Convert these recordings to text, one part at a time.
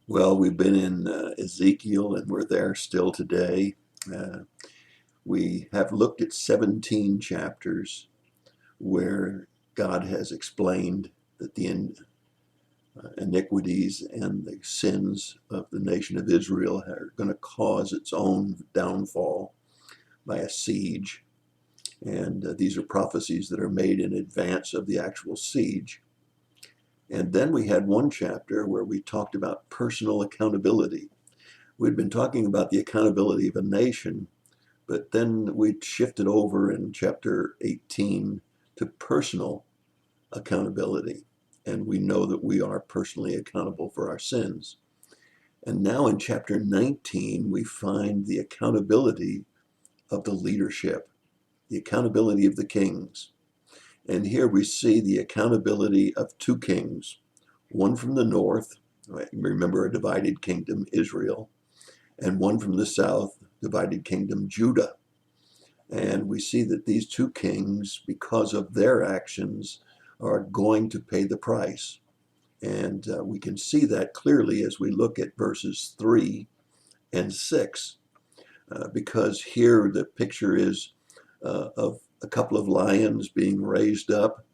Well, we've been in Ezekiel and we're there still today. Uh, we have looked at 17 chapters where God has explained that the iniquities and the sins of the nation of Israel are going to cause its own downfall by a siege. And these are prophecies that are made in advance of the actual siege. And then we had one chapter where we talked about personal accountability. We'd been talking about the accountability of a nation, but then we shifted over in chapter 18 to personal accountability. And we know that we are personally accountable for our sins. And now in chapter 19, we find the accountability of the leadership, the accountability of the kings. And here we see the accountability of two kings, one from the north, remember a divided kingdom, Israel, and one from the south, divided kingdom, Judah. And we see that these two kings, because of their actions, are going to pay the price. And we can see that clearly as we look at verses 3 and 6, because here the picture is of a couple of lions being raised up,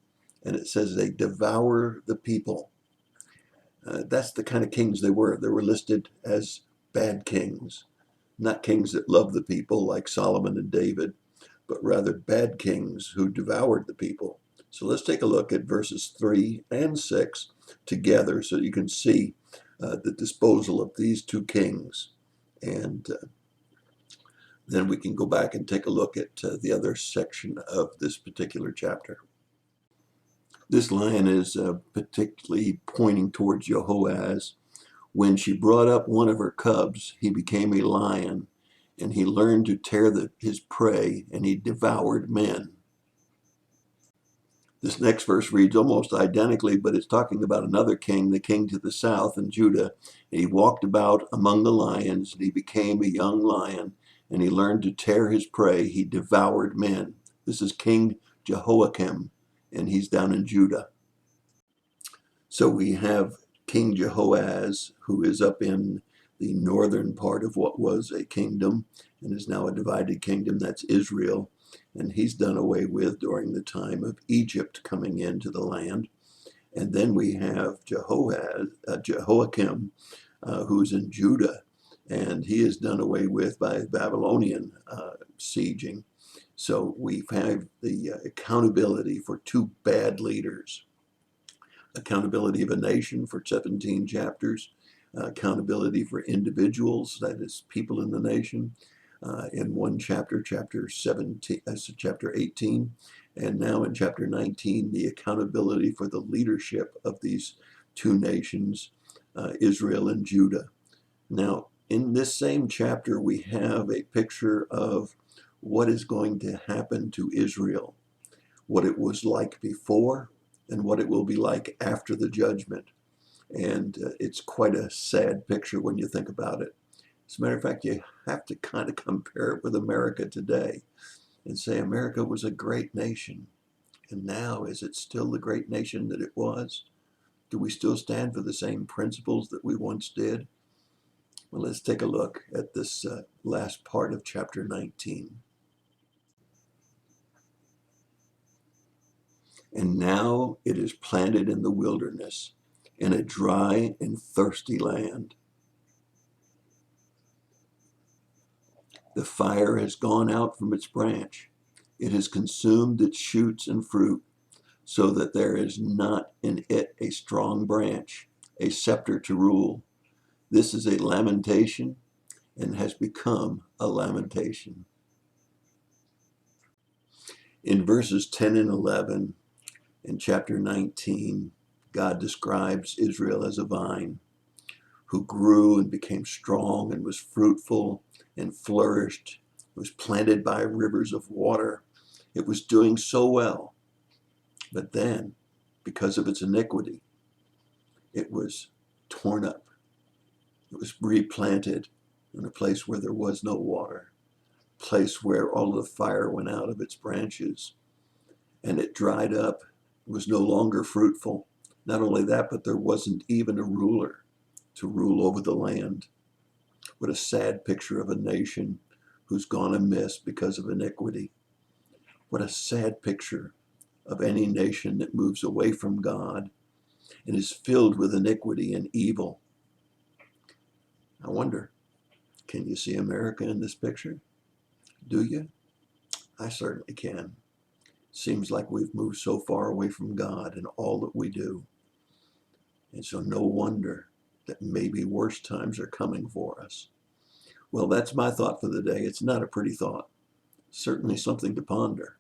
and it says they devour the people. That's the kind of kings they were. They were listed as bad kings, not kings that loved the people like Solomon and David, but rather bad kings who devoured the people. So let's take a look at verses 3 and 6 together so you can see the disposal of these two kings. And then we can go back and take a look at the other section of this particular chapter. This lion is particularly pointing towards Jehoaz. When she brought up one of her cubs, he became a lion, and he learned to tear his prey, and he devoured men. This next verse reads almost identically, but it's talking about another king, the king to the south in Judah. And he walked about among the lions, and he became a young lion, and he learned to tear his prey. He devoured men. This is King Jehoiakim, and he's down in Judah. So we have King Jehoaz, who is up in the northern part of what was a kingdom and is now a divided kingdom. That's Israel. And he's done away with during the time of Egypt coming into the land. And then we have Jehoiakim, who's in Judah, and he is done away with by Babylonian sieging. So we have the accountability for two bad leaders. Accountability of a nation for 17 chapters, accountability for individuals, that is people in the nation, in one chapter, chapter 18, and now in chapter 19, the accountability for the leadership of these two nations, Israel and Judah. Now, in this same chapter, we have a picture of what is going to happen to Israel, what it was like before, and what it will be like after the judgment. And it's quite a sad picture when you think about it. As a matter of fact, you have to kind of compare it with America today and say America was a great nation. And now, is it still the great nation that it was? Do we still stand for the same principles that we once did? Well, let's take a look at this last part of chapter 19. And now it is planted in the wilderness, in a dry and thirsty land. The fire has gone out from its branch. It has consumed its shoots and fruit, so that there is not in it a strong branch, a scepter to rule. This is a lamentation and has become a lamentation. In verses 10 and 11, in chapter 19, God describes Israel as a vine who grew and became strong and was fruitful and flourished. It was planted by rivers of water. It was doing so well. But then, because of its iniquity, it was torn up. It was replanted in a place where there was no water, a place where all the fire went out of its branches, and it dried up. It was no longer fruitful. Not only that, but there wasn't even a ruler. to rule over the land. What a sad picture of a nation who's gone amiss because of iniquity. What a sad picture of any nation that moves away from God and is filled with iniquity and evil. I wonder, can you see America in this picture? Do you? I certainly can. Seems like we've moved so far away from God in all that we do. And so no wonder that maybe worse times are coming for us. Well, that's my thought for the day. It's not a pretty thought. Certainly something to ponder.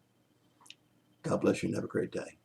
God bless you and have a great day.